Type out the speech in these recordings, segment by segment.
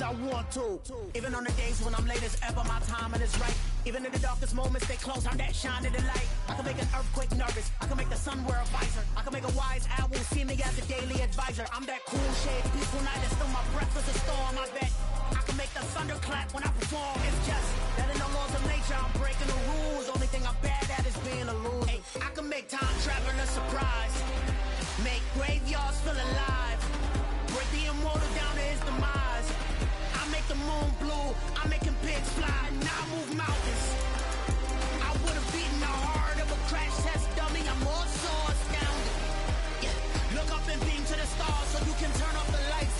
as I want to. Even on the days when I'm late as ever, my timing is right. Even in the darkest moments, stay close, I'm that shine in the light. I can make an earthquake nervous, I can make the sun wear a visor. I can make a wise owl see me as a daily advisor. I'm that cool shade, peaceful night, and still my breath is a storm, I bet. I can make the thunder clap when I perform. It's just that in the laws of nature, I'm breaking the rules. Only thing I'm bad at is being a loser. Hey, I can make time travel a surprise. Make graveyards feel alive. Break the immortal down to his demise. I make the moon blue. I'm making pigs fly. Now I move mountains. I would have beaten the heart of a crash test dummy. I'm more so astounded. Yeah. Look up and beam to the stars so you can turn off the lights.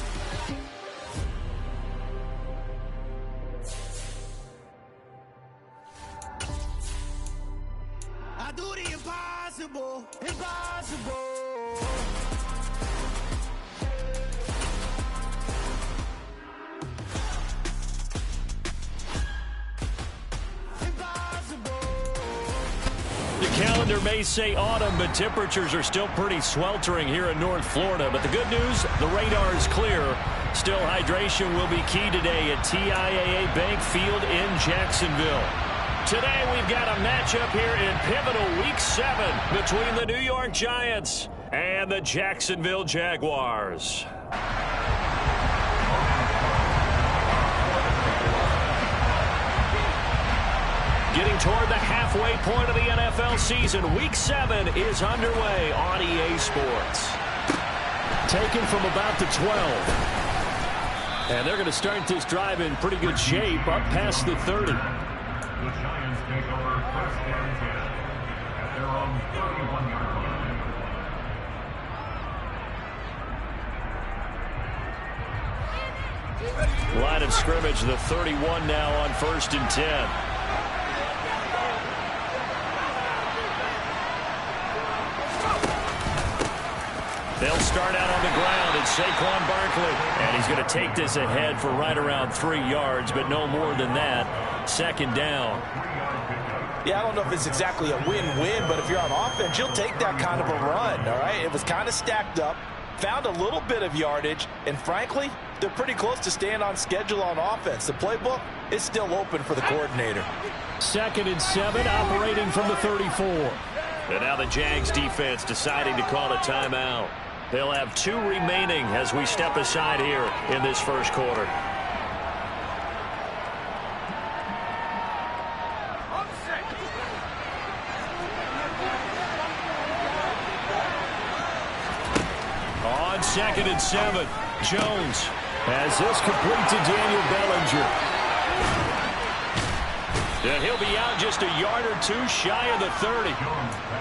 I do the impossible, impossible. The calendar may say autumn, but temperatures are still pretty sweltering here in North Florida. But the good news, the radar is clear. Still, hydration will be key today at TIAA Bank Field in Jacksonville. Today, we've got a matchup here in pivotal Week 7 between the New York Giants and the Jacksonville Jaguars. Getting toward the halfway point of the NFL season, Week 7 is underway on EA Sports. Taken from about the 12. And they're going to start this drive in pretty good shape up past the 30. The Giants take over first and 10 at their own 31-yard line. Line of scrimmage, the 31 now on 1st and 10. They'll start out on the ground. It's Saquon Barkley. And he's going to take this ahead for right around 3 yards, but no more than that. 2nd down. Yeah, I don't know if it's exactly a win-win, but if you're on offense, you'll take that kind of a run, all right? It was kind of stacked up, found a little bit of yardage, and frankly, they're pretty close to staying on schedule on offense. The playbook is still open for the coordinator. 2nd and 7, operating from the 34. And now the Jags defense deciding to call a timeout. They'll have 2 remaining as we step aside here in this first quarter. On 2nd and 7, Jones has this complete to Daniel Bellinger. And he'll be out just a yard or 2 shy of the 30.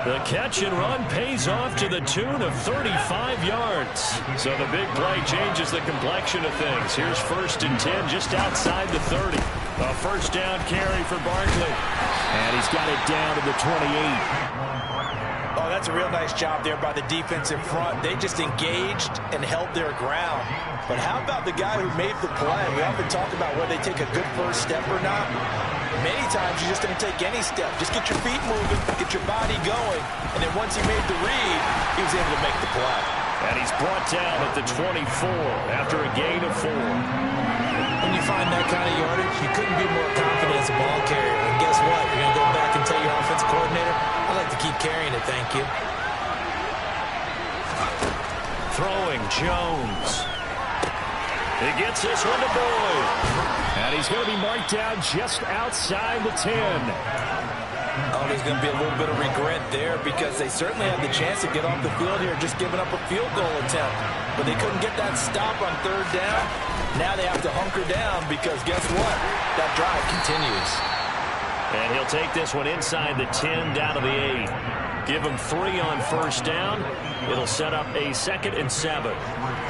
The catch and run pays off to the tune of 35 yards. So the big play changes the complexion of things. Here's 1st and 10 just outside the 30. A 1st down carry for Barkley. And he's got it down to the 28. Oh, that's a real nice job there by the defense in front. They just engaged and held their ground. But how about the guy who made the play? We often talk about whether they take a good first step or not. Many times you just don't take any step. Just get your feet moving, get your body going, and then once he made the read, he was able to make the play. And he's brought down at the 24 after a gain of 4. When you find that kind of yardage, you couldn't be more confident as a ball carrier. And guess what? You're going to go back and tell your offensive coordinator, I'd like to keep carrying it, thank you. Throwing Jones. He gets this one to Boyd. And he's going to be marked down just outside the 10. Oh, there's going to be a little bit of regret there because they certainly had the chance to get off the field here just giving up a field goal attempt. But they couldn't get that stop on 3rd down. Now they have to hunker down because guess what? That drive continues. And he'll take this one inside the 10 down to the 8. Give him 3 on 1st down. It'll set up a 2nd and 7.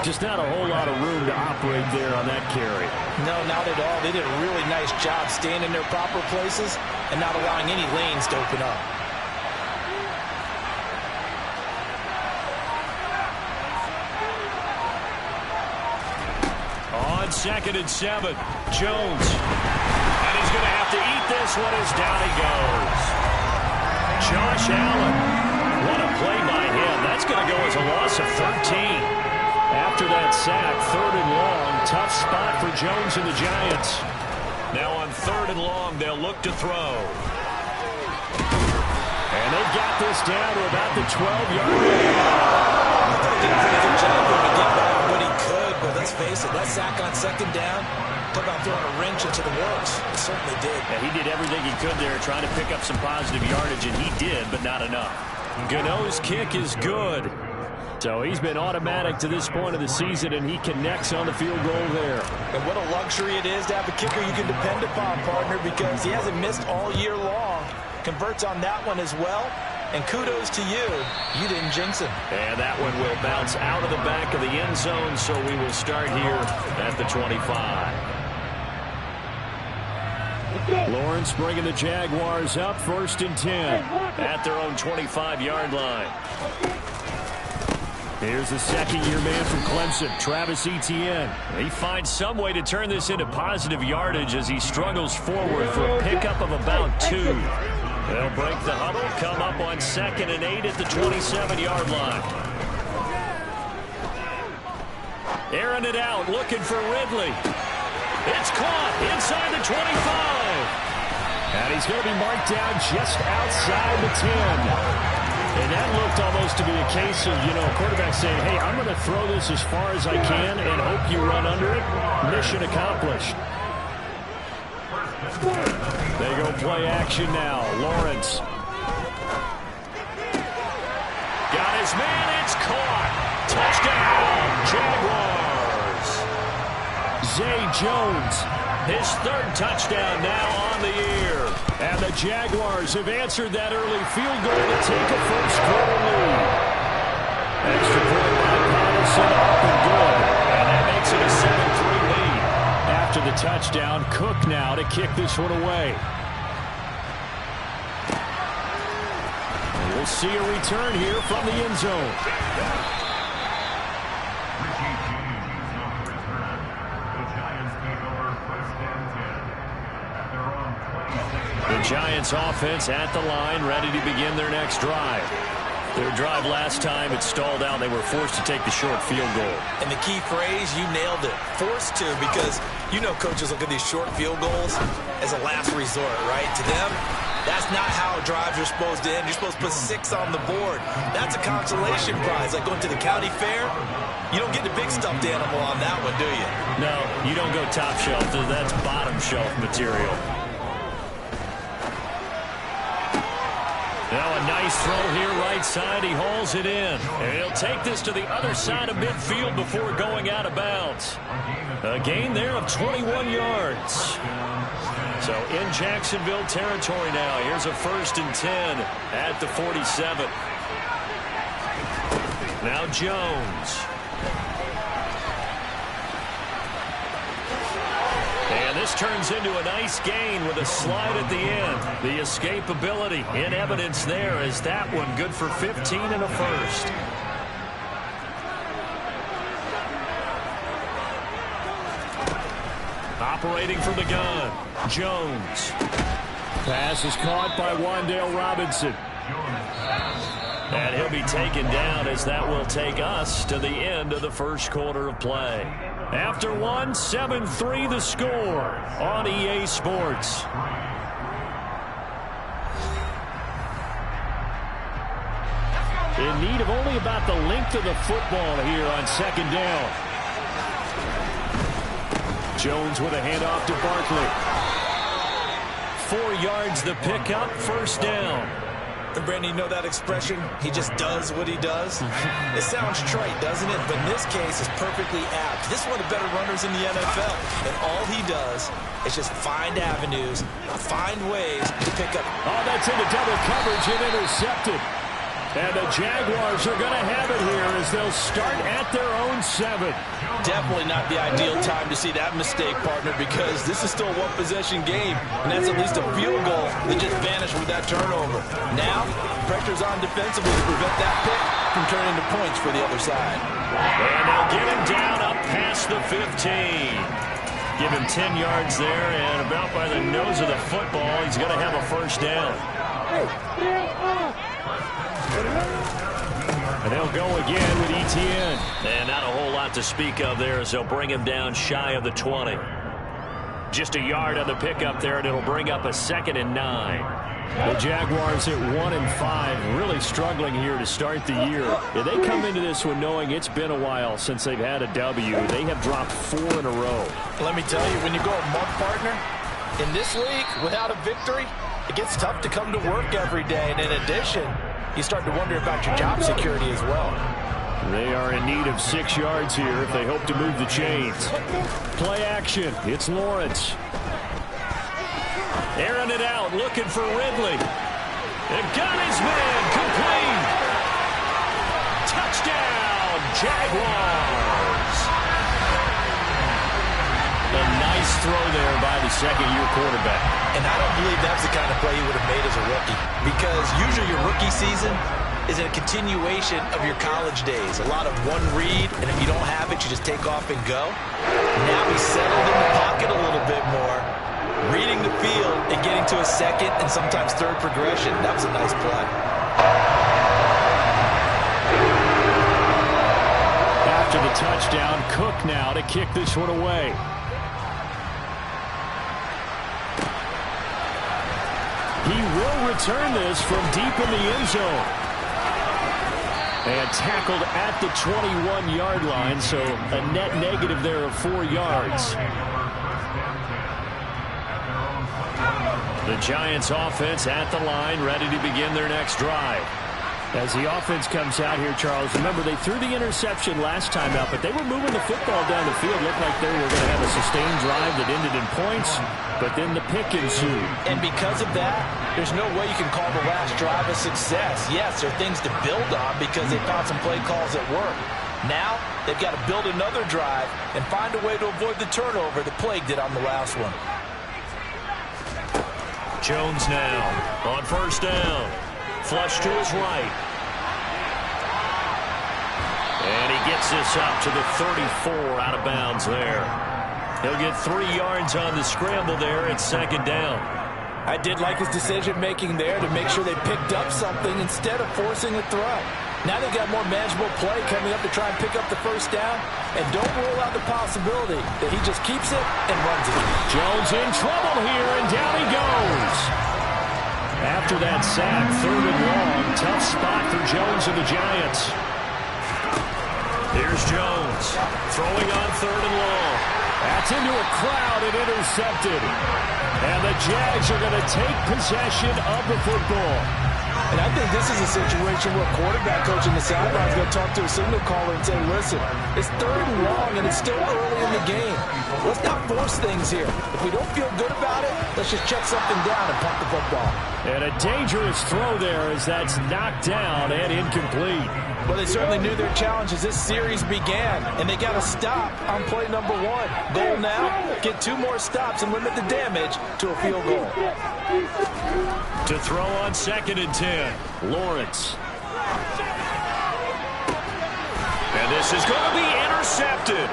Just not a whole lot of room to operate there on that carry. No, not at all. They did a really nice job staying in their proper places and not allowing any lanes to open up. On 2nd and 7, Jones. And he's going to have to eat this one as down he goes. Josh Allen. What a play by him. That's going to go as a loss of 13. After that sack, 3rd and long. Tough spot for Jones and the Giants. Now on 3rd and long, they'll look to throw. And they've got this down to about the 12-yard line. I thought he did a pretty good job there to get by what he could, but let's face it, that sack on 2nd down, talk about throwing a wrench into the works. It certainly did. Yeah, he did everything he could there trying to pick up some positive yardage, and he did, but not enough. Gano's kick is good. So he's been automatic to this point of the season, and he connects on the field goal there. And what a luxury it is to have a kicker you can depend upon, partner, because he hasn't missed all year long. Converts on that one as well. And kudos to you. You didn't jinx him. And that one will bounce out of the back of the end zone, so we will start here at the 25. Lawrence bringing the Jaguars up, 1st and 10 at their own 25-yard line. Here's the 2nd-year man from Clemson, Travis Etienne. He finds some way to turn this into positive yardage as he struggles forward for a pickup of about 2. They'll break the huddle, come up on 2nd and 8 at the 27-yard line. Airing it out, looking for Ridley. It's caught inside the 25. And he's going to be marked down just outside the 10. And that looked almost to be a case of, a quarterback saying, hey, I'm going to throw this as far as I can and hope you run under it. Mission accomplished. They go play action now. Lawrence. Got his man. It's caught. Touchdown, Jaguars. Zay Jones. His 3rd touchdown now on the year. And the Jaguars have answered that early field goal to take a first-quarter lead. Extra point by Patterson, up and good. And that makes it a 7-3 lead. After the touchdown, Cook now to kick this one away. And we'll see a return here from the end zone. The Giants offense at the line, ready to begin their next drive. Their drive last time, it stalled out. They were forced to take the short field goal. And the key phrase, you nailed it. Forced to, because coaches look at these short field goals as a last resort, right? To them, that's not how drives are supposed to end. You're supposed to put 6 on the board. That's a consolation prize. Like going to the county fair, you don't get the big stuffed animal on that one, do you? No, you don't go top shelf. That's bottom shelf material. Now a nice throw here right side. He hauls it in. And he'll take this to the other side of midfield before going out of bounds. A gain there of 21 yards. So in Jacksonville territory now. Here's a 1st and 10 at the 47. Now Jones. And this turns into a nice gain with a slide at the end. The escapability in evidence there is that one good for 15 and a first. Operating from the gun, Jones. Pass is caught by Wan'Dale Robinson. And he'll be taken down as that will take us to the end of the first quarter of play. After 1, 7-3 the score on EA Sports. In need of only about the length of the football here on 2nd down. Jones with a handoff to Barkley. 4 yards the pickup, 1st down. And Brandon, you know that expression? He just does what he does. It sounds trite, doesn't it? But in this case, it's perfectly apt. This is one of the better runners in the NFL. And all he does is just find avenues, find ways to pick up. Oh, that's into double coverage and intercepted. And the Jaguars are going to have it here as they'll start at their own 7. Definitely not the ideal time to see that mistake, partner, because this is still a one-possession game, and that's at least a field goal that just vanished with that turnover. Now, pressure's on defensively to prevent that pick from turning into points for the other side. And they'll get him down up past the 15. Give him 10 yards there, and about by the nose of the football, he's going to have a 1st down. And they'll go again with ETN. And not a whole lot to speak of there as they'll bring him down shy of the 20. Just a yard on the pickup there, and it'll bring up a 2nd and 9. The Jaguars at 1-5, really struggling here to start the year. Yeah, they come into this one knowing it's been a while since they've had a W. They have dropped 4 in a row. Let me tell you, when you go a month, partner, in this league, without a victory, it gets tough to come to work every day. And in addition, you start to wonder about your job security as well. They are in need of 6 yards here if they hope to move the chains. Play action. It's Lawrence. Airing it out, looking for Ridley. And got his man, complete. Touchdown, Jaguars. A nice throw there by the second-year quarterback. And I don't believe that's the kind of play he would have made as a rookie. Because usually your rookie season is a continuation of your college days. A lot of one read, and if you don't have it, you just take off and go. Now he's settled in the pocket a little bit more, reading the field and getting to a second and sometimes third progression. That was a nice play. After the touchdown, Cook now to kick this one away. He will return this from deep in the end zone. And tackled at the 21-yard line, so a net negative there of 4 yards. The Giants offense at the line, ready to begin their next drive. As the offense comes out here, Charles, remember they threw the interception last time out, but they were moving the football down the field. Looked like they were going to have a sustained drive that ended in points, but then the pick ensued. And because of that, there's no way you can call the last drive a success. Yes, there are things to build on because they found some play calls that work. Now, they've got to build another drive and find a way to avoid the turnover that plagued it on the last one. Jones now on first down. Flush to his right. And he gets this up to the 34 out of bounds there. He'll get 3 yards on the scramble there at second down. I did like his decision-making there to make sure they picked up something instead of forcing a throw. Now they've got more manageable play coming up to try and pick up the first down. And don't rule out the possibility that he just keeps it and runs it. Jones in trouble here, and down he goes. After that sack, 3rd and long, tough spot for Jones and the Giants. Here's Jones, throwing on 3rd and long. That's into a crowd and intercepted. And the Jags are going to take possession of the football. And I think this is a situation where a quarterback coach in the sideline is going to talk to a signal caller and say, listen, it's 3rd and long and it's still early in the game. Let's not force things here. If we don't feel good about it, let's just check something down and punt the football. And a dangerous throw there as that's knocked down and incomplete. Well, they certainly knew their challenge as this series began, and they got to stop on play number 1. Goal now, get 2 more stops and limit the damage to a field goal. To throw on 2nd and 10, Lawrence. And this is going to be intercepted.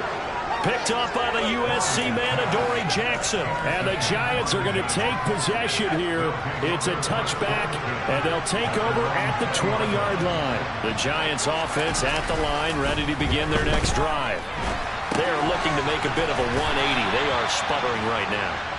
Picked off by the USC man, Adoree Jackson. And the Giants are going to take possession here. It's a touchback, and they'll take over at the 20-yard line. The Giants offense at the line, ready to begin their next drive. They're looking to make a bit of a 180. They are sputtering right now.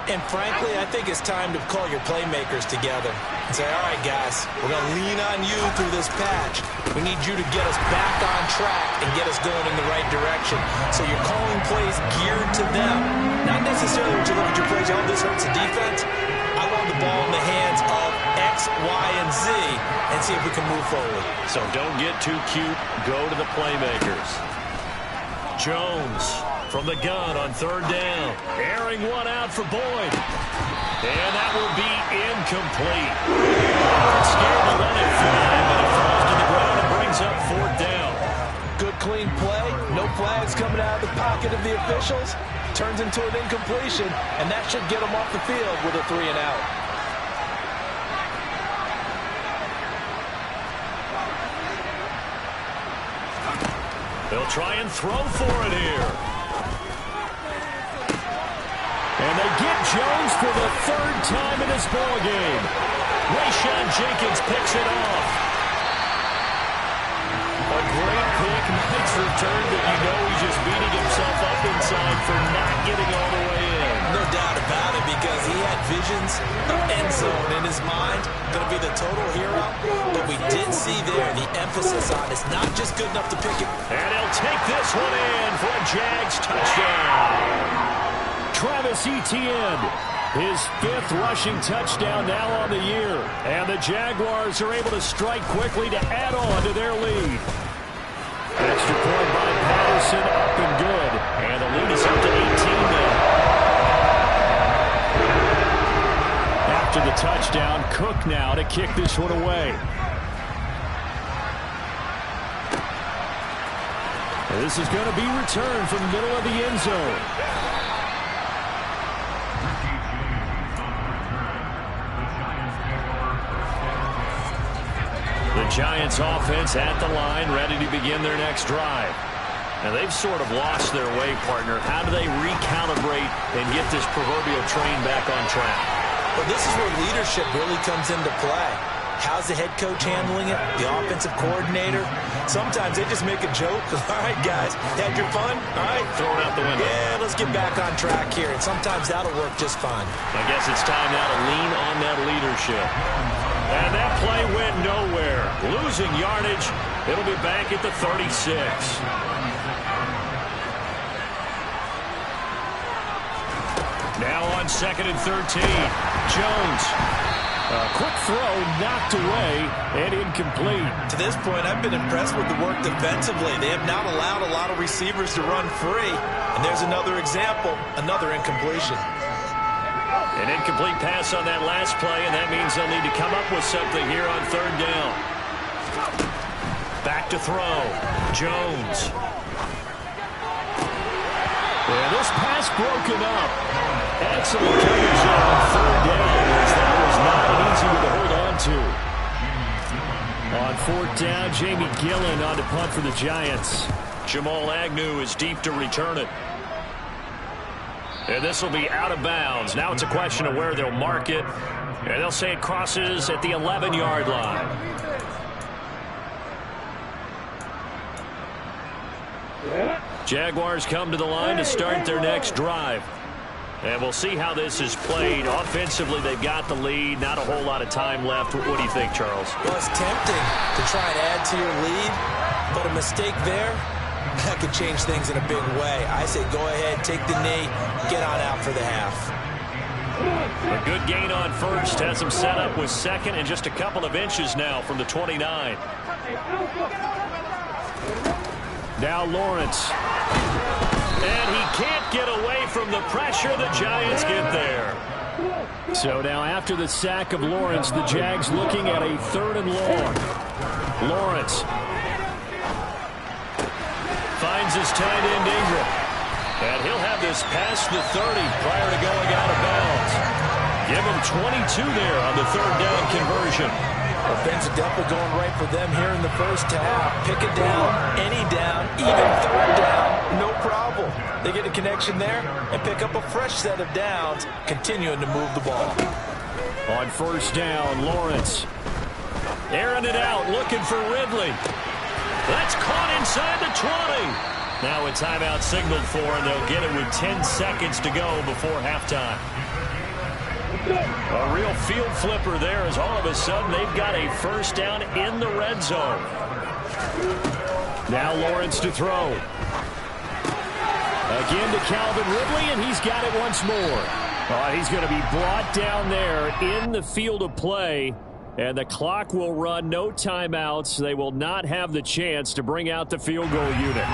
And frankly, I think it's time to call your playmakers together and say, all right, guys, we're going to lean on you through this patch. We need you to get us back on track and get us going in the right direction. So you're calling plays geared to them. Not necessarily when you look at your plays, oh, this hurts the defense. I want the ball in the hands of X, Y, and Z and see if we can move forward. So don't get too cute. Go to the playmakers. Jones from the gun on 3rd down. Airing one out for Boyd. And that will be incomplete. Scared to let it fly, but it falls to the ground and brings up 4th down. Good clean play. No flags coming out of the pocket of the officials. Turns into an incompletion, and that should get them off the field with a 3 and out. They'll try and throw for it here. And they get Jones for the 3rd time in this ballgame. Rayshawn Jenkins picks it off. pick. Nice return, but you know he's just beating himself up inside for not getting all the way in. No doubt about it, because he had visions of end zone in his mind. Going to be the total hero. But we did see there the emphasis on it's not just good enough to pick it. And he'll take this one in for a Jags touchdown. Travis Etienne, his 5th rushing touchdown now on the year. And the Jaguars are able to strike quickly to add on to their lead. Extra point by Patterson, up and good. And the lead is up to 18 now. After the touchdown, Cook now to kick this one away. And this is going to be returned from the middle of the end zone. The Giants offense at the line, ready to begin their next drive. Now they've sort of lost their way, partner. How do they recalibrate and get this proverbial train back on track? Well, this is where leadership really comes into play. How's the head coach handling it? The offensive coordinator? Sometimes they just make a joke. All right, guys, had your fun? All right, throw it out the window. Yeah, let's get back on track here. And sometimes that'll work just fine. I guess it's time now to lean on that leadership. And that play went nowhere. Losing yardage. It'll be back at the 36. Now on 2nd and 13. Jones. A quick throw knocked away and incomplete. To this point, I've been impressed with the work defensively. They have not allowed a lot of receivers to run free. And there's another example, another incompletion. An incomplete pass on that last play, and that means they'll need to come up with something here on 3rd down. Back to throw. Jones. And this pass broken up. Excellent coverage on 3rd down, as that was not an easy one to hold on to. On 4th down, Jamie Gillen on to punt for the Giants. Jamal Agnew is deep to return it. And this will be out of bounds. Now it's a question of where they'll mark it. And they'll say it crosses at the 11-yard line. Jaguars come to the line to start their next drive. And we'll see how this is played. Offensively, they've got the lead. Not a whole lot of time left. What do you think, Charles? Well, it's tempting to try and add to your lead, but a mistake there, that could change things in a big way. I say go ahead, take the knee, get on out for the half. A good gain on 1st. Has him set up with 2nd and just a couple of inches now from the 29. Now Lawrence. And he can't get away from the pressure. The Giants get there. So now after the sack of Lawrence, the Jags looking at a 3rd and long. Lawrence finds his tight end Ingram. And he'll have this past the 30 prior to going out of bounds. Give him 22 there on the 3rd down conversion. Well, things are definitely going right for them here in the 1st half. Pick it down, any down, even 3rd down, no problem. They get a connection there and pick up a fresh set of downs, continuing to move the ball. On 1st down, Lawrence airing it out, looking for Ridley. That's caught inside the 20. Now a timeout signaled for, and they'll get it with 10 seconds to go before halftime. A real field flipper there, as all of a sudden they've got a 1st down in the red zone. Now Lawrence to throw. Again to Calvin Ridley, and he's got it once more. He's going to be brought down there in the field of play, and the clock will run, no timeouts. They will not have the chance to bring out the field goal unit.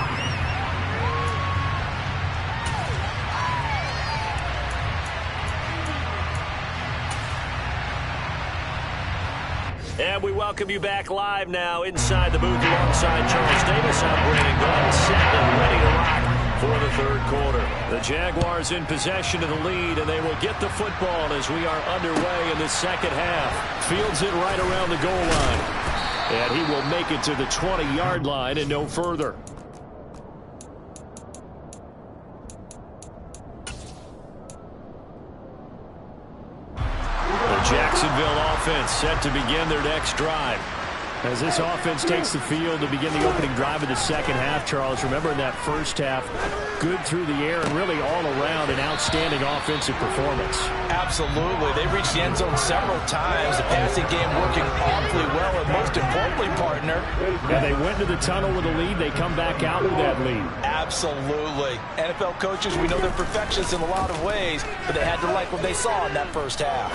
And we welcome you back live now inside the booth alongside Charles Davis. I'm Brandon Glenn, set and ready to rock for the 3rd quarter. The Jaguars in possession of the lead, and they will get the football as we are underway in the 2nd half. Fields it right around the goal line. And he will make it to the 20-yard line and no further. Jacksonville offense set to begin their next drive. As this offense takes the field to begin the opening drive of the second half, Charles, remember in that first half, good through the air and really all around an outstanding offensive performance. Absolutely. They reached the end zone several times. The passing game working awfully well, and most importantly, partner. And they went to the tunnel with a lead. They come back out with that lead. Absolutely. NFL coaches, we know they're perfectionists in a lot of ways, but they had to like what they saw in that first half.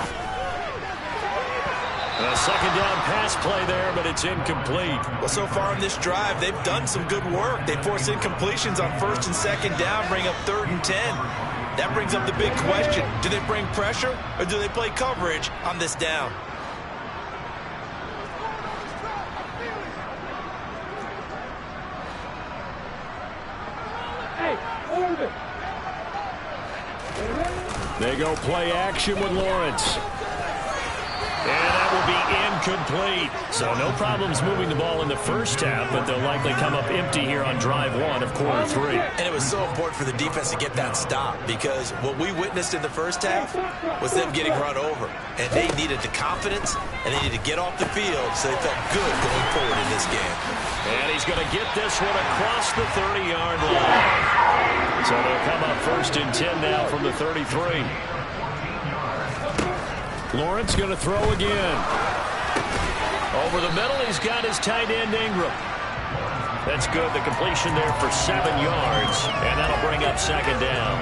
A second down pass play there, but it's incomplete. Well, so far in this drive, they've done some good work. They force incompletions on first and second down, bring up 3rd and 10. That brings up the big question. Do they bring pressure or do they play coverage on this down? They go play action with Lawrence. And that will be incomplete. So no problems moving the ball in the first half, but they'll likely come up empty here on drive 1 of quarter 3. And it was so important for the defense to get that stop, because what we witnessed in the first half was them getting run over. And they needed the confidence, and they needed to get off the field, so they felt good going forward in this game. And he's going to get this one across the 30-yard line. So they'll come up 1st and 10 now from the 33. Lawrence going to throw again. Over the middle, he's got his tight end Ingram. That's good. The completion there for 7 yards, and that'll bring up 2nd down.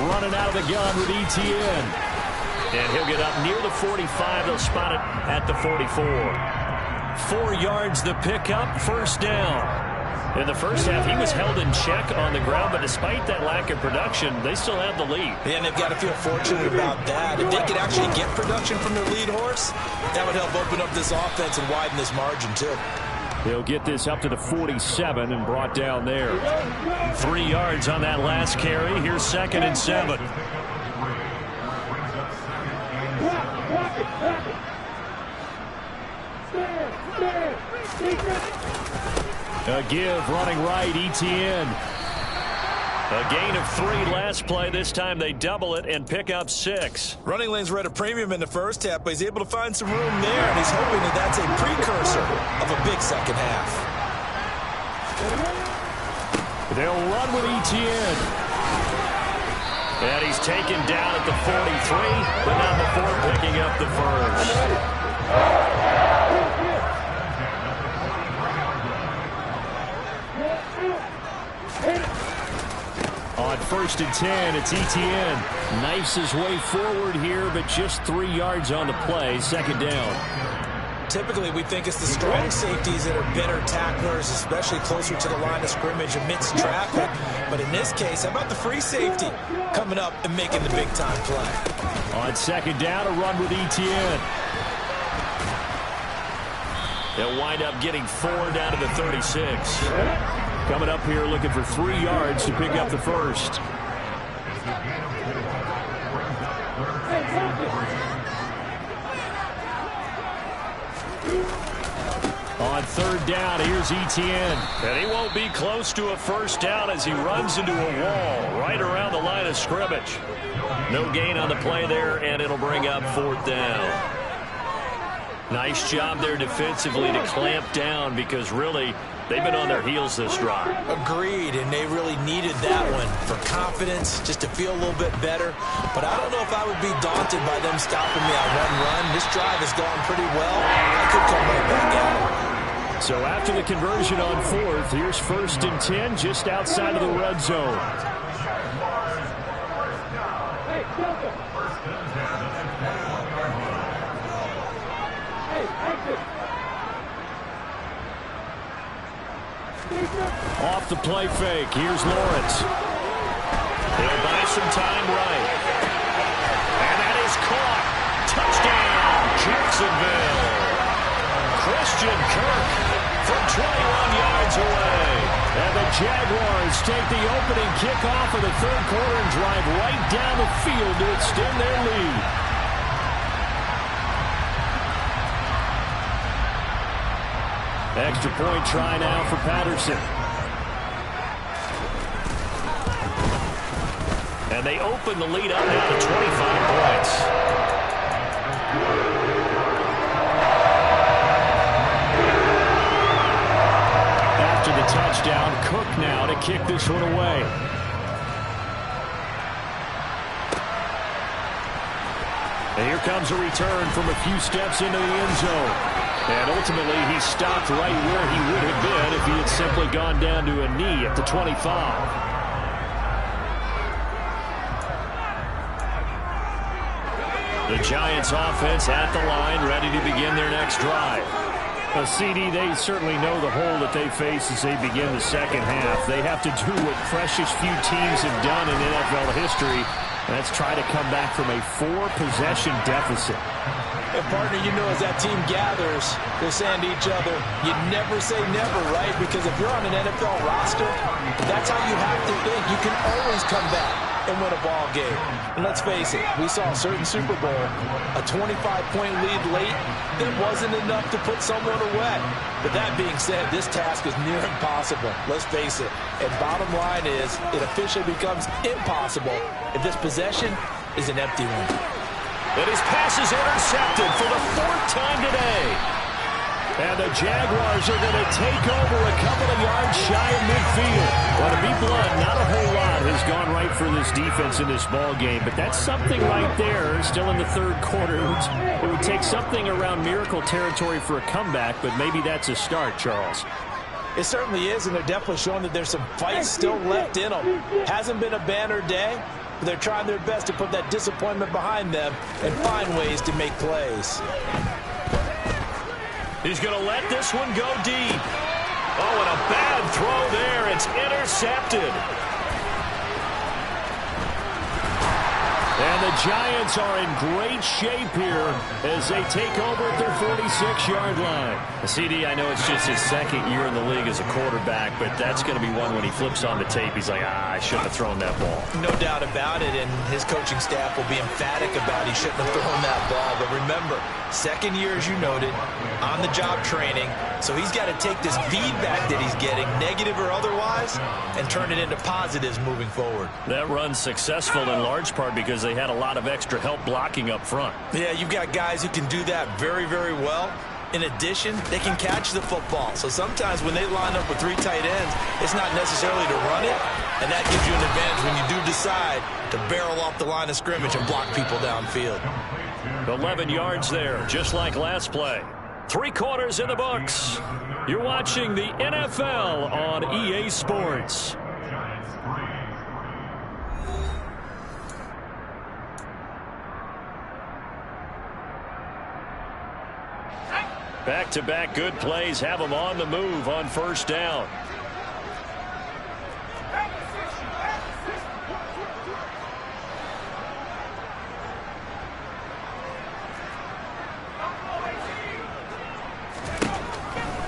Running out of the gun with ETN. And he'll get up near the 45. They'll spot it at the 44. 4 yards the pickup, 1st down. In the first half, he was held in check on the ground, but despite that lack of production, they still have the lead. And they've got to feel fortunate about that. If they could actually get production from their lead horse, that would help open up this offense and widen this margin, too. They'll get this up to the 47 and brought down there. 3 yards on that last carry. Here's 2nd and 7. A give running right, ETN. A gain of 3 last play. This time they double it and pick up 6. Running lanes were at a premium in the first half, but he's able to find some room there, and he's hoping that that's a precursor of a big second half. They'll run with ETN. And he's taken down at the 43, but not before picking up the first. On 1st and 10, it's ETN. Knifes his way forward here, but just 3 yards on the play. 2nd down. Typically, we think it's the strong safeties that are better tacklers, especially closer to the line of scrimmage amidst traffic. But in this case, how about the free safety coming up and making the big-time play? On 2nd down, a run with ETN. They'll wind up getting 4 down to the 36. Coming up here looking for 3 yards to pick up the first. On 3rd down, here's ETN. And he won't be close to a first down as he runs into a wall right around the line of scrimmage. No gain on the play there, and it'll bring up 4th down. Nice job there defensively to clamp down, because really they've been on their heels this drive. Agreed, and they really needed that one for confidence, just to feel a little bit better. But I don't know if I would be daunted by them stopping me on one run. This drive has gone pretty well. I could come right back at it. So after the conversion on 4th, here's 1st and 10 just outside of the red zone. Off the play fake, here's Lawrence. He'll buy some time right. And that is caught. Touchdown, Jacksonville. Christian Kirk from 21 yards away. And the Jaguars take the opening kickoff of the 3rd quarter and drive right down the field to extend their lead. Extra point try now for Patterson. And they open the lead up now to 25 points. After the touchdown, Cook now to kick this one away. And here comes a return from a few steps into the end zone. And ultimately, he stopped right where he would have been if he had simply gone down to a knee at the 25. The Giants offense at the line, ready to begin their next drive. A CD, they certainly know the hole that they face as they begin the second half. They have to do what precious few teams have done in NFL history. That's try to come back from a 4-possession deficit. And partner, you know, as that team gathers, they're saying to each other, you never say never, right? Because if you're on an NFL roster, that's how you have to think. You can always come back and win a ball game. And let's face it, we saw a certain Super Bowl, a 25-point lead late, that wasn't enough to put someone away. But that being said, this task is near impossible. Let's face it. And bottom line is, it officially becomes impossible if this possession is an empty one. And his pass is intercepted for the 4th time today. And the Jaguars are going to take over a couple of yards shy of midfield. Well, to be blunt, not a whole lot has gone right for this defense in this ball game, but that's something right there. Still in the 3rd quarter. It would take something around miracle territory for a comeback, but maybe that's a start, Charles. It certainly is, and they're definitely showing that there's some fight still left in them. Hasn't been a banner day, but they're trying their best to put that disappointment behind them and find ways to make plays. He's going to let this one go deep. Oh, and a bad throw there. It's intercepted. And the Giants are in great shape here as they take over at their 46-yard line. CD, I know it's just his 2nd year in the league as a quarterback, but that's going to be one when he flips on the tape. He's like, I shouldn't have thrown that ball. No doubt about it, and his coaching staff will be emphatic about he shouldn't have thrown that ball. But remember, 2nd year, as you noted, on-the-job training, so he's got to take this feedback that he's getting, negative or otherwise, and turn it into positives moving forward. That run's successful in large part because they had a lot of extra help blocking up front. Yeah, you've got guys who can do that very, very well. In addition, they can catch the football. So sometimes when they line up with 3 tight ends, it's not necessarily to run it, and that gives you an advantage when you do decide to barrel off the line of scrimmage and block people downfield. 11 yards there, just like last play. 3 quarters in the books. You're watching the NFL on EA Sports. Back-to-back good plays have them on the move on 1st down.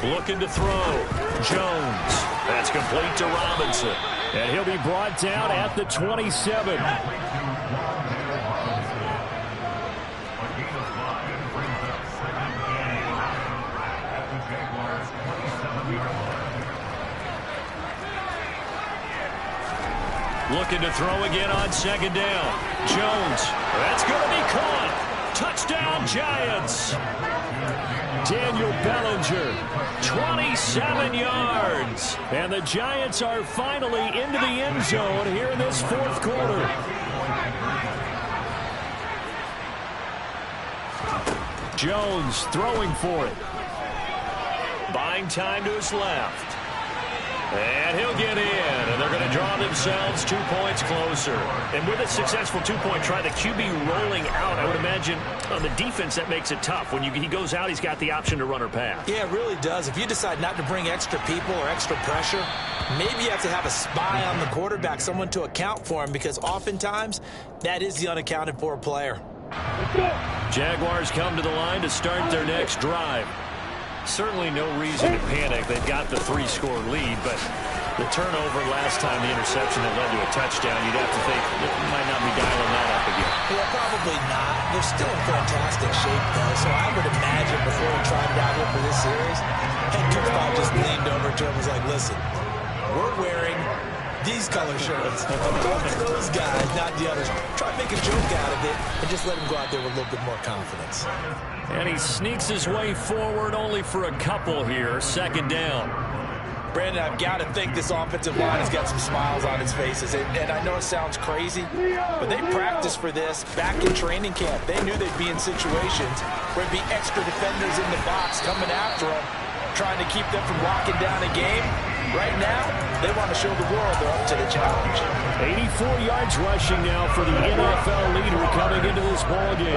Looking to throw. Jones. That's complete to Robinson. And he'll be brought down at the 27. Looking to throw again on 2nd down. Jones. That's going to be caught. Touchdown, Giants. Daniel Bellinger, 27 yards. And the Giants are finally into the end zone here in this 4th quarter. Jones throwing for it. Buying time to his left. And he'll get in, and they're going to draw themselves 2 points closer. And with a successful 2-point try, the QB rolling out, I would imagine on the defense that makes it tough. When he goes out, he's got the option to run or pass. Yeah, it really does. If you decide not to bring extra people or extra pressure, maybe you have to have a spy on the quarterback, someone to account for him, because oftentimes that is the unaccounted for player. Jaguars come to the line to start their next drive. Certainly no reason to panic. They've got the 3-score lead, but the turnover last time, the interception that led to a touchdown, you'd have to think it might not be dialing that up again. Yeah, probably not. They're still in fantastic shape, though, so I would imagine before he tried it out here for this series, head coach probably just leaned over to him and was like, listen, we're wearing These color shirts. Go to those guys, not the others. Try to make a joke out of it and just let him go out there with a little bit more confidence. And he sneaks his way forward only for a couple here. Second down. Brandon, I've got to think this offensive line has got some smiles on its faces. And I know it sounds crazy, but they practiced for this back in training camp. They knew they'd be in situations where there'd be extra defenders in the box coming after them, trying to keep them from locking down a game. Right now, they want to show the world they're up to the challenge. 84 yards rushing now for the NFL leader coming into this ball game.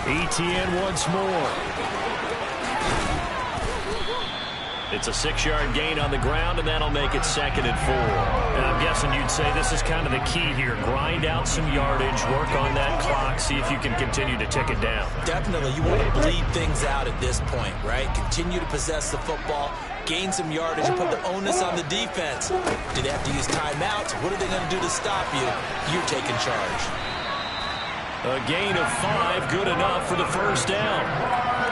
ETN once more. It's a 6-yard gain on the ground, and that'll make it 2nd and 4. And I'm guessing you'd say this is kind of the key here. Grind out some yardage, work on that clock, see if you can continue to tick it down. Definitely. You want to bleed things out at this point, right? Continue to possess the football, gain some yardage, and put the onus on the defense. Do they have to use timeouts? What are they going to do to stop you? You're taking charge. A gain of 5, good enough for the first down.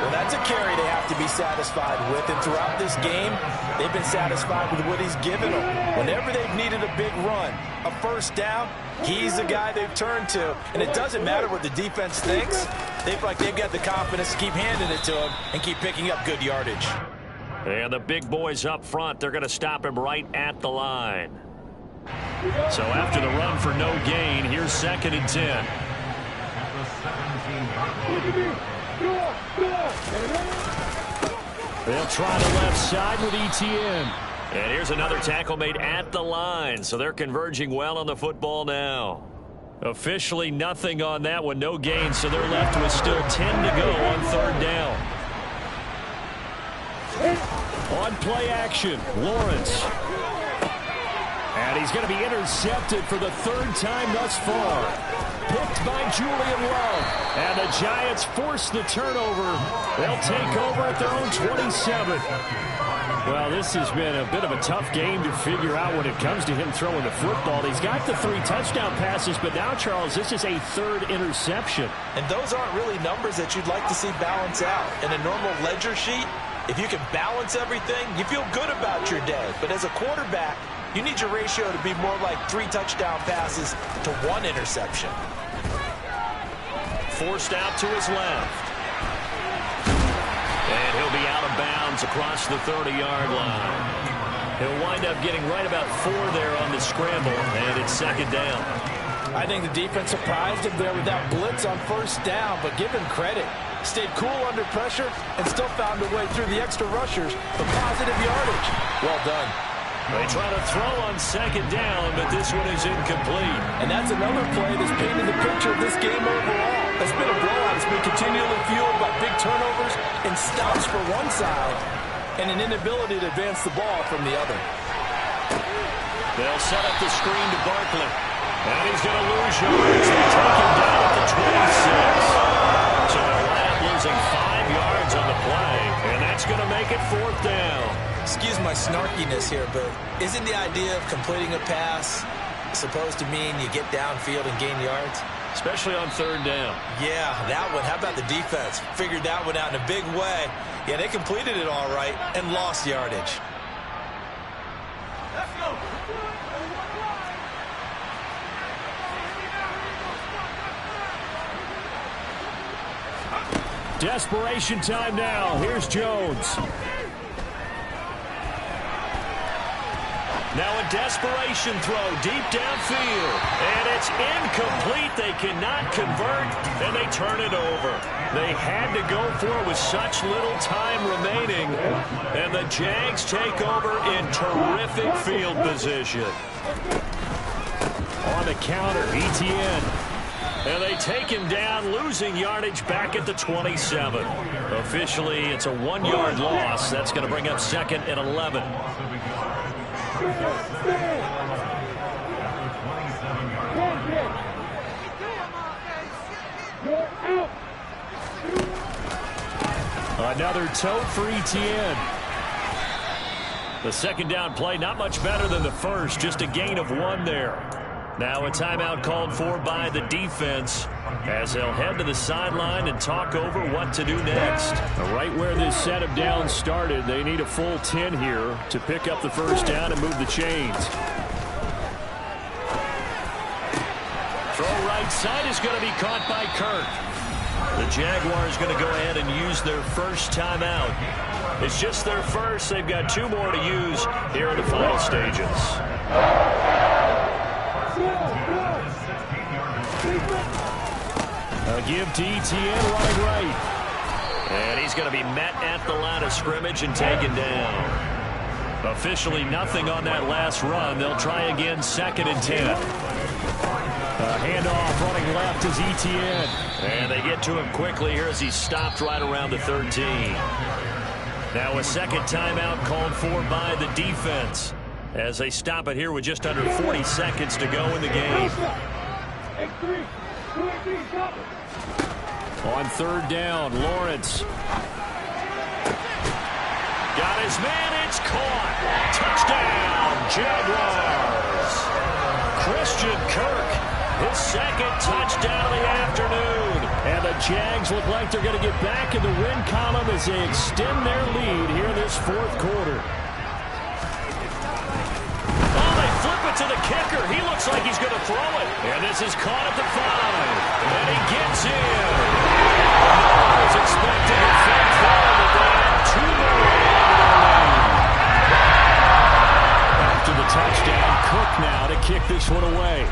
Well, that's a carry they have to be satisfied with. And throughout this game, they've been satisfied with what he's given them. Whenever they've needed a big run, a first down, he's the guy they've turned to. And it doesn't matter what the defense thinks. They feel like they've got the confidence to keep handing it to him and keep picking up good yardage. And the big boys up front, they're going to stop him right at the line. So after the run for no gain, here's 2nd and 10. They'll try the left side with ETN. And here's another tackle made at the line. So they're converging well on the football now. Officially nothing on that one. No gain. So they're left with still 10 to go on 3rd down. On play action, Lawrence. And he's going to be intercepted for the 3rd time thus far. Picked by Julian Love. And the Giants force the turnover. They'll take over at their own 27. Well, this has been a bit of a tough game to figure out when it comes to him throwing the football. He's got the 3 touchdown passes, but now, Charles, this is a 3rd interception. And those aren't really numbers that you'd like to see balance out. In a normal ledger sheet, if you can balance everything, you feel good about your day. But as a quarterback, you need your ratio to be more like 3 touchdown passes to 1 interception. Forced out to his left. And he'll be out of bounds across the 30-yard line. He'll wind up getting right about 4 there on the scramble, and it's 2nd down. I think the defense surprised him there with that blitz on 1st down, but give him credit. Stayed cool under pressure and still found a way through the extra rushers for positive yardage. Well done. They try to throw on 2nd down, but this one is incomplete. And that's another play that's painted the picture of this game overall. It's been a blowout. It's been continually fueled by big turnovers and stops for one side and an inability to advance the ball from the other. They'll set up the screen to Barkley. And he's going to lose yards. They take him down at the 26. So they're right up losing 5 yards on the play. And that's going to make it 4th down. Excuse my snarkiness here, but isn't the idea of completing a pass supposed to mean you get downfield and gain yards? Especially on 3rd down. Yeah, that one. How about the defense? Figured that one out in a big way. Yeah, they completed it all right and lost yardage. Let's go. Desperation time now. Here's Jones. Now a desperation throw deep downfield. And it's incomplete. They cannot convert, and they turn it over. They had to go for it with such little time remaining. And the Jags take over in terrific field position. On the counter, ETN. And they take him down, losing yardage back at the 27. Officially, it's a 1-yard loss. That's going to bring up 2nd and 11. Another tote for ETN. The 2nd down play, not much better than the first, just a gain of 1 there. Now a timeout called for by the defense as they'll head to the sideline and talk over what to do next. Right where this set of downs started, they need a full 10 here to pick up the first down and move the chains. Throw right side is going to be caught by Kirk. The Jaguars going to go ahead and use their first timeout. It's just their first. They've got 2 more to use here in the final stages. A give to Etienne running right. And he's going to be met at the line of scrimmage and taken down. Officially nothing on that last run. They'll try again, 2nd and 10. Handoff running left is Etienne. And they get to him quickly here as he's stopped right around the 13. Now a second timeout called for by the defense as they stop it here with just under 40 seconds to go in the game. On 3rd down, Lawrence. Got his man, it's caught. Touchdown, Jaguars. Christian Kirk, his 2nd touchdown of the afternoon. And the Jags look like they're going to get back in the win column as they extend their lead here in this 4th quarter. Oh, they flip it to the kicker. He looks like he's going to throw it. And this is caught at the 5. And he gets in. No one was expecting a fake foul, but they have 2 more. After the touchdown, Cook now to kick this one away.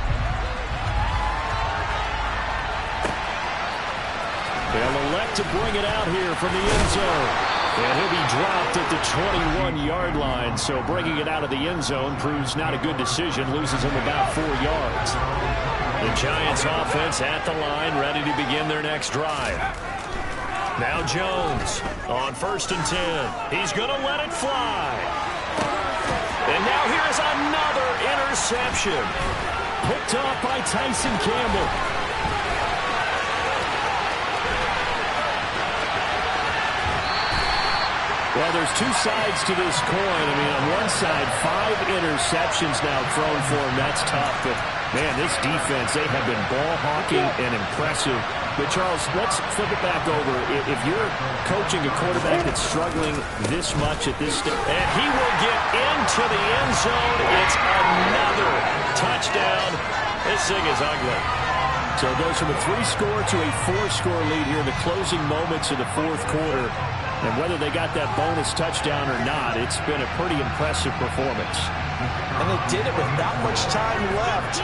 They'll elect to bring it out here from the end zone. And he'll be dropped at the 21-yard line. So bringing it out of the end zone proves not a good decision. Loses him about 4 yards. The Giants offense at the line, ready to begin their next drive. Now Jones on 1st and 10. He's going to let it fly. And now here's another interception. Picked off by Tyson Campbell. Well, there's 2 sides to this coin. I mean, on one side, 5 interceptions now thrown for him. That's tough. But, man, this defense, they have been ball hawking and impressive. But, Charles, let's flip it back over. If you're coaching a quarterback that's struggling this much at this stage, and he will get into the end zone. It's another touchdown. This thing is ugly. So it goes from a 3-score to a 4-score lead here in the closing moments of the 4th quarter. And whether they got that bonus touchdown or not, it's been a pretty impressive performance. And they did it with not much time left.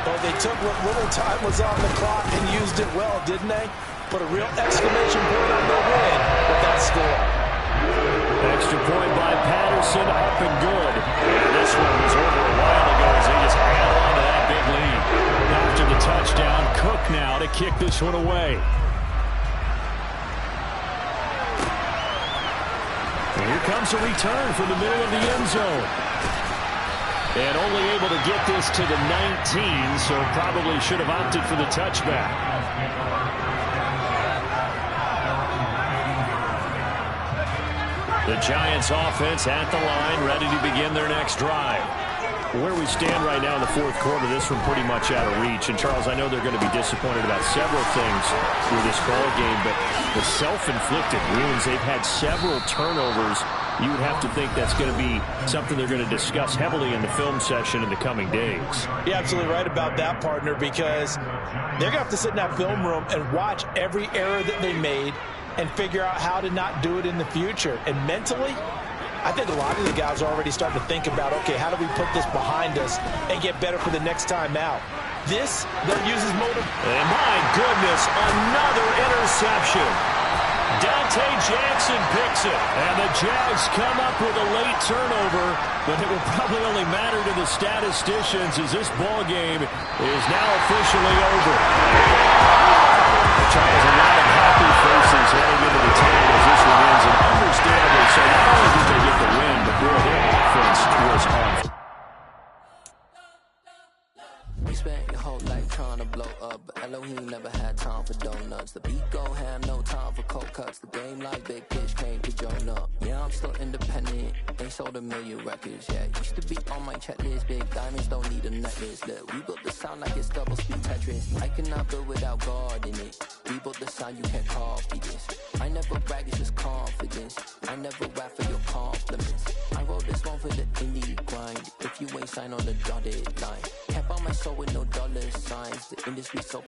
But they took what little time was on the clock and used it well, didn't they? Put a real exclamation point on their win with that score. Extra point by Patterson, up and good. And this one was over a while ago as they just held on to that big lead. After the touchdown, Cook now to kick this one away. And here comes a return from the middle of the end zone. And only able to get this to the 19, so probably should have opted for the touchback. The Giants offense at the line, ready to begin their next drive. Where we stand right now in the 4th quarter, this one pretty much out of reach. And, Charles, I know they're going to be disappointed about several things through this ball game, but the self-inflicted wounds, they've had several turnovers. You would have to think that's going to be something they're going to discuss heavily in the film session in the coming days. You're absolutely right about that, partner, because they're going to have to sit in that film room and watch every error that they made and figure out how to not do it in the future. And mentally, I think a lot of the guys are already starting to think about, okay, how do we put this behind us and get better for the next time out? This, they'll use as motive. And my goodness, another interception. Dante Jackson picks it. And the Jags come up with a late turnover, but it will probably only matter to the statisticians as this ball game is now officially over. Charles, a lot of happy faces heading into the tail as this one ends, and understandably so. Not only did they get the win, but boy, their offense was on. You spent your whole life trying to blow up, but Elohim never had time for donuts. The beat gon' have no time for cold cuts. The game like big pitch came to join up. Yeah, I'm still independent. They sold 1 million records, yeah. Used to be on my checklist. Big diamonds don't need a necklace. Look, we built the sound like it's double speed Tetris. I cannot build without God in it. We built the sound, you can't copy this. I never brag, it's just confidence. I never rap for your compliments. I wrote this one for the indie grind. If you ain't signed on the dotted line, can't buy my soul with no dollar signs. The industry so